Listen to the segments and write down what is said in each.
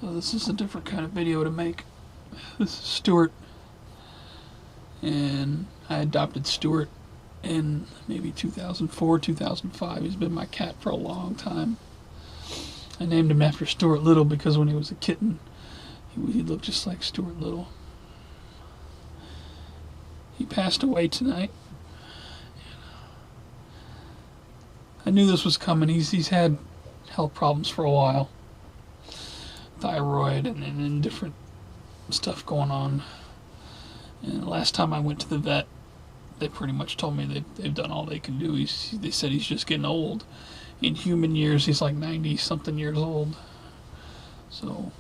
So this is a different kind of video to make. This is Stuart, and I adopted Stuart in maybe 2004, 2005. He's been my cat for a long time. I named him after Stuart Little because when he was a kitten, he looked just like Stuart Little. He passed away tonight. I knew this was coming. He's had health problems for a while. Thyroid and different stuff going on. And the last time I went to the vet, they pretty much told me they've done all they can do. They said he's just getting old. In human years, he's like 90-something years old. So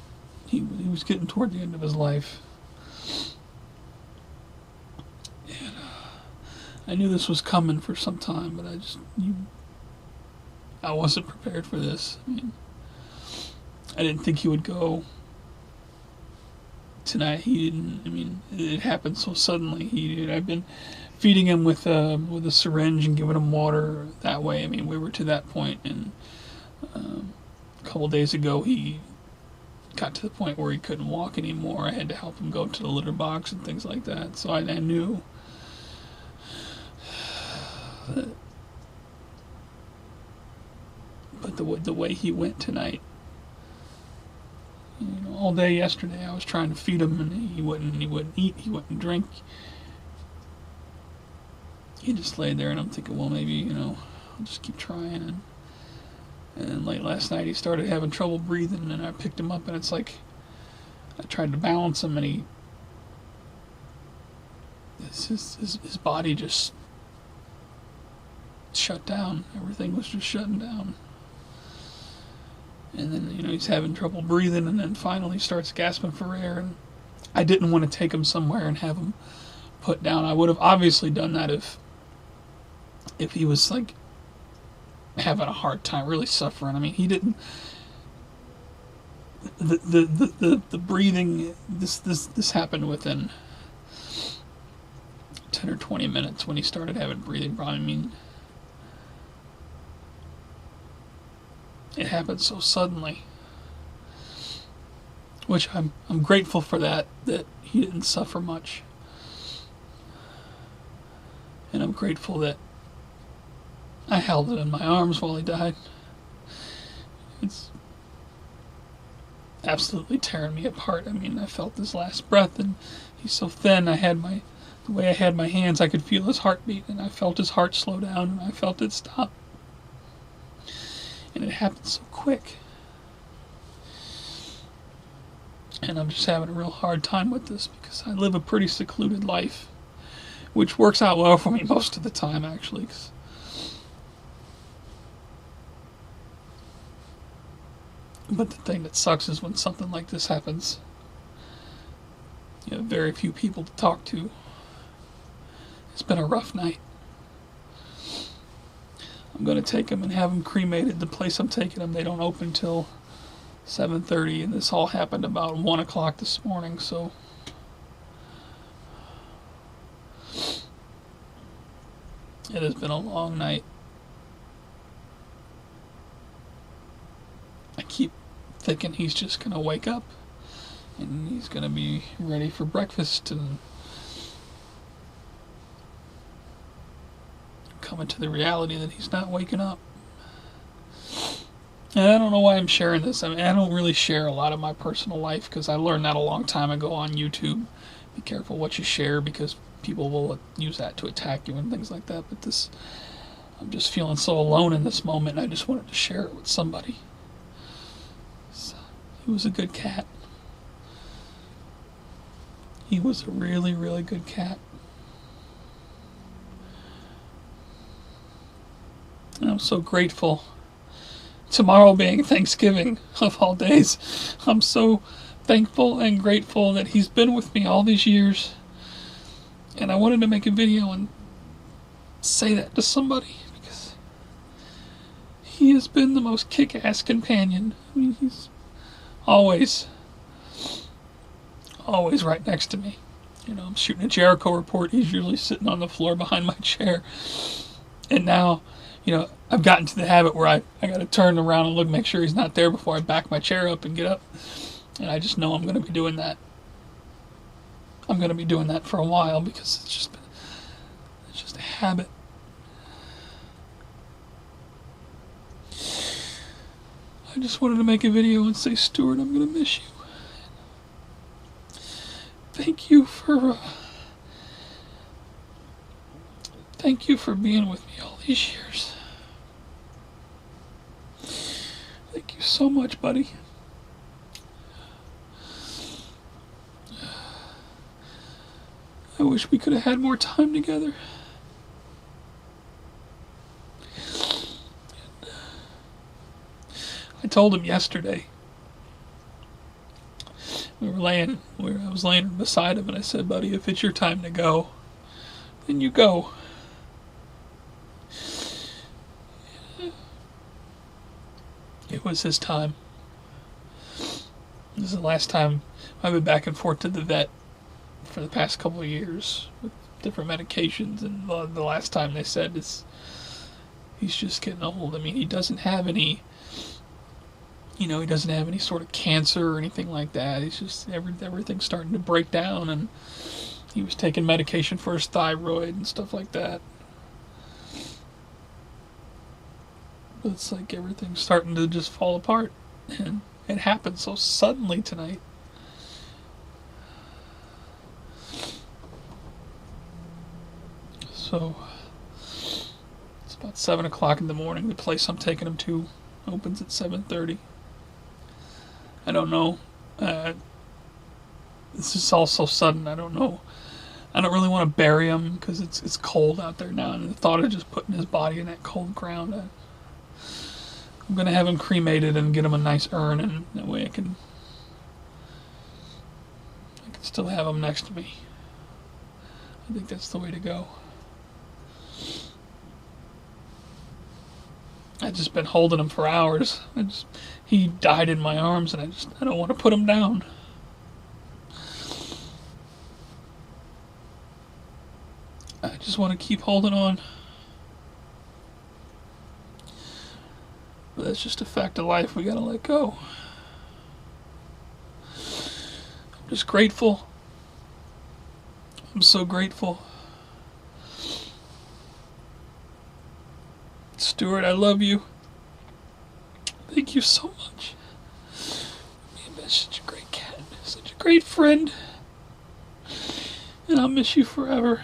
he was getting toward the end of his life. And I knew this was coming for some time, but I wasn't prepared for this. I mean, I didn't think he would go tonight. He didn't. I mean, it happened so suddenly. I've been feeding him with a syringe and giving him water that way. I mean, we were to that point, and a couple days ago he got to the point where he couldn't walk anymore. I had to help him go to the litter box and things like that. So I knew that. But the way he went tonight, all day yesterday I was trying to feed him and he wouldn't eat, he wouldn't drink. He just laid there, and I'm thinking, well, maybe, I'll just keep trying. And late last night he started having trouble breathing, and I picked him up, and it's like I tried to balance him, and his body just shut down. Everything was just shutting down. And then, he's having trouble breathing, and then finally starts gasping for air. And I didn't want to take him somewhere and have him put down. I would have obviously done that if he was like having a hard time, really suffering. I mean, he didn't. The breathing. This happened within 10 or 20 minutes when he started having breathing problems. I mean, it happened so suddenly, which I'm grateful for that he didn't suffer much, and I'm grateful that I held it in my arms while he died. It's absolutely tearing me apart. I mean, I felt his last breath, and he's so thin. The way I had my hands, I could feel his heartbeat, and I felt his heart slow down, and I felt it stop. And it happened so quick. And I'm just having a real hard time with this because I live a pretty secluded life, which works out well for me most of the time, actually. But the thing that sucks is when something like this happens, you have very few people to talk to. It's been a rough night. I'm going to take him and have him cremated. The place I'm taking him, they don't open till 7:30, and this all happened about 1 o'clock this morning, so it has been a long night. I keep thinking he's just going to wake up and he's going to be ready for breakfast and coming to the reality that he's not waking up. And I don't know why I'm sharing this. I mean, I don't really share a lot of my personal life because I learned that a long time ago on YouTube. Be careful what you share because people will use that to attack you and things like that. But I'm just feeling so alone in this moment, and I just wanted to share it with somebody. So, he was a good cat. He was a really, really good cat. And I'm so grateful. Tomorrow being Thanksgiving of all days, I'm so thankful and grateful that he's been with me all these years. And I wanted to make a video and say that to somebody because he has been the most kick-ass companion. I mean, he's always right next to me. I'm shooting a Jericho report. He's usually sitting on the floor behind my chair. And now, I've gotten to the habit where I got to turn around and look, make sure he's not there before I back my chair up and get up. And I just know I'm going to be doing that. I'm going to be doing that for a while because it's just a habit. I just wanted to make a video and say, Stuart, I'm going to miss you. Thank you for being with me all these years. Thank you so much, buddy. I wish we could have had more time together. I told him yesterday. I was laying beside him, and I said, buddy, if it's your time to go, then you go. It was his time. This is the last time I've been back and forth to the vet for the past couple of years with different medications, and the last time they said he's just getting old. I mean, he doesn't have any, he doesn't have any sort of cancer or anything like that. He's just, everything's starting to break down, and he was taking medication for his thyroid and stuff like that. But it's like everything's starting to just fall apart, and it happened so suddenly tonight. So it's about 7 o'clock in the morning. The place I'm taking him to opens at 7:30. I don't know. This is all so sudden. I don't know. I don't really want to bury him because it's cold out there now, and the thought of just putting his body in that cold ground. I'm gonna have him cremated and get him a nice urn, and that way I can still have him next to me. I think that's the way to go. I've just been holding him for hours. He died in my arms, and I don't want to put him down. I just want to keep holding on. But that's just a fact of life. We gotta let go. I'm just grateful. I'm so grateful. Stuart, I love you. Thank you so much. You've been such a great cat, such a great friend. And I'll miss you forever.